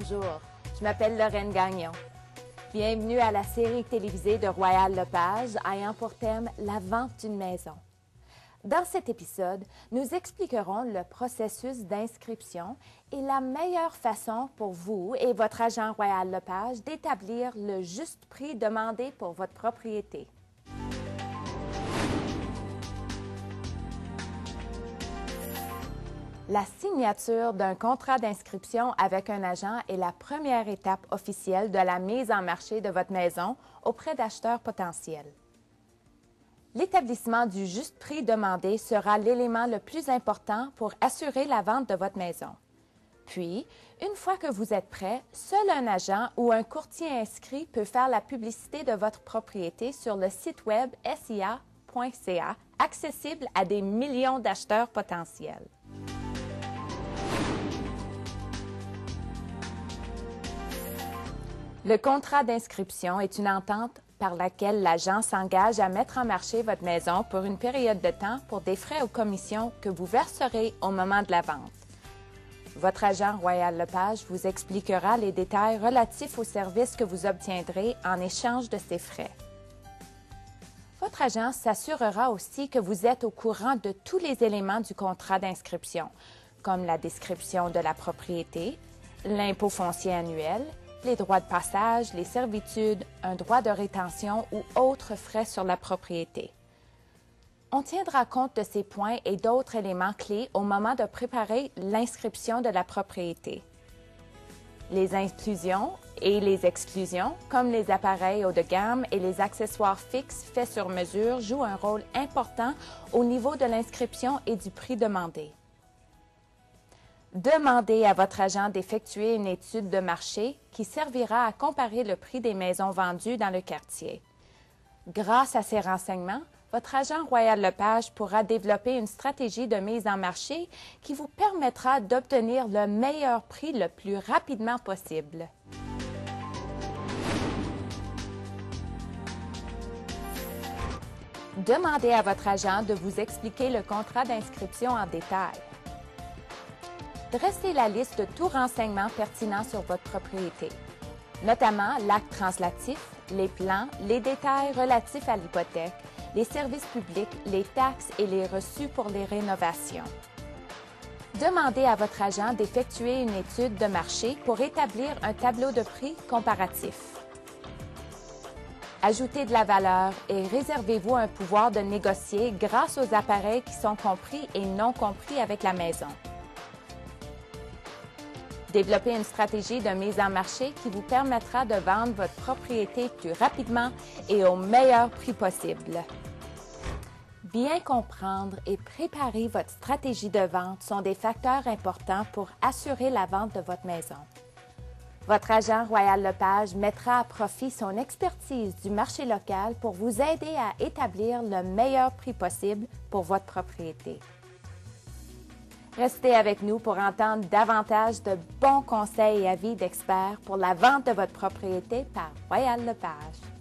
Bonjour, je m'appelle Lorraine Gagnon. Bienvenue à la série télévisée de Royal Lepage ayant pour thème la vente d'une maison. Dans cet épisode, nous expliquerons le processus d'inscription et la meilleure façon pour vous et votre agent Royal Lepage d'établir le juste prix demandé pour votre propriété. La signature d'un contrat d'inscription avec un agent est la première étape officielle de la mise en marché de votre maison auprès d'acheteurs potentiels. L'établissement du juste prix demandé sera l'élément le plus important pour assurer la vente de votre maison. Puis, une fois que vous êtes prêt, seul un agent ou un courtier inscrit peut faire la publicité de votre propriété sur le site web sia.ca, accessible à des millions d'acheteurs potentiels. Le contrat d'inscription est une entente par laquelle l'agent s'engage à mettre en marché votre maison pour une période de temps pour des frais ou commissions que vous verserez au moment de la vente. Votre agent Royal Lepage vous expliquera les détails relatifs aux services que vous obtiendrez en échange de ces frais. Votre agent s'assurera aussi que vous êtes au courant de tous les éléments du contrat d'inscription, comme la description de la propriété, l'impôt foncier annuel, les droits de passage, les servitudes, un droit de rétention ou autres frais sur la propriété. On tiendra compte de ces points et d'autres éléments clés au moment de préparer l'inscription de la propriété. Les inclusions et les exclusions, comme les appareils haut de gamme et les accessoires fixes faits sur mesure, jouent un rôle important au niveau de l'inscription et du prix demandé. Demandez à votre agent d'effectuer une étude de marché qui servira à comparer le prix des maisons vendues dans le quartier. Grâce à ces renseignements, votre agent Royal Lepage pourra développer une stratégie de mise en marché qui vous permettra d'obtenir le meilleur prix le plus rapidement possible. Demandez à votre agent de vous expliquer le contrat d'inscription en détail. Dressez la liste de tout renseignement pertinent sur votre propriété, notamment l'acte translatif, les plans, les détails relatifs à l'hypothèque, les services publics, les taxes et les reçus pour les rénovations. Demandez à votre agent d'effectuer une étude de marché pour établir un tableau de prix comparatif. Ajoutez de la valeur et réservez-vous un pouvoir de négocier grâce aux appareils qui sont compris et non compris avec la maison. Développez une stratégie de mise en marché qui vous permettra de vendre votre propriété plus rapidement et au meilleur prix possible. Bien comprendre et préparer votre stratégie de vente sont des facteurs importants pour assurer la vente de votre maison. Votre agent Royal Lepage mettra à profit son expertise du marché local pour vous aider à établir le meilleur prix possible pour votre propriété. Restez avec nous pour entendre davantage de bons conseils et avis d'experts pour la vente de votre propriété par Royal Lepage.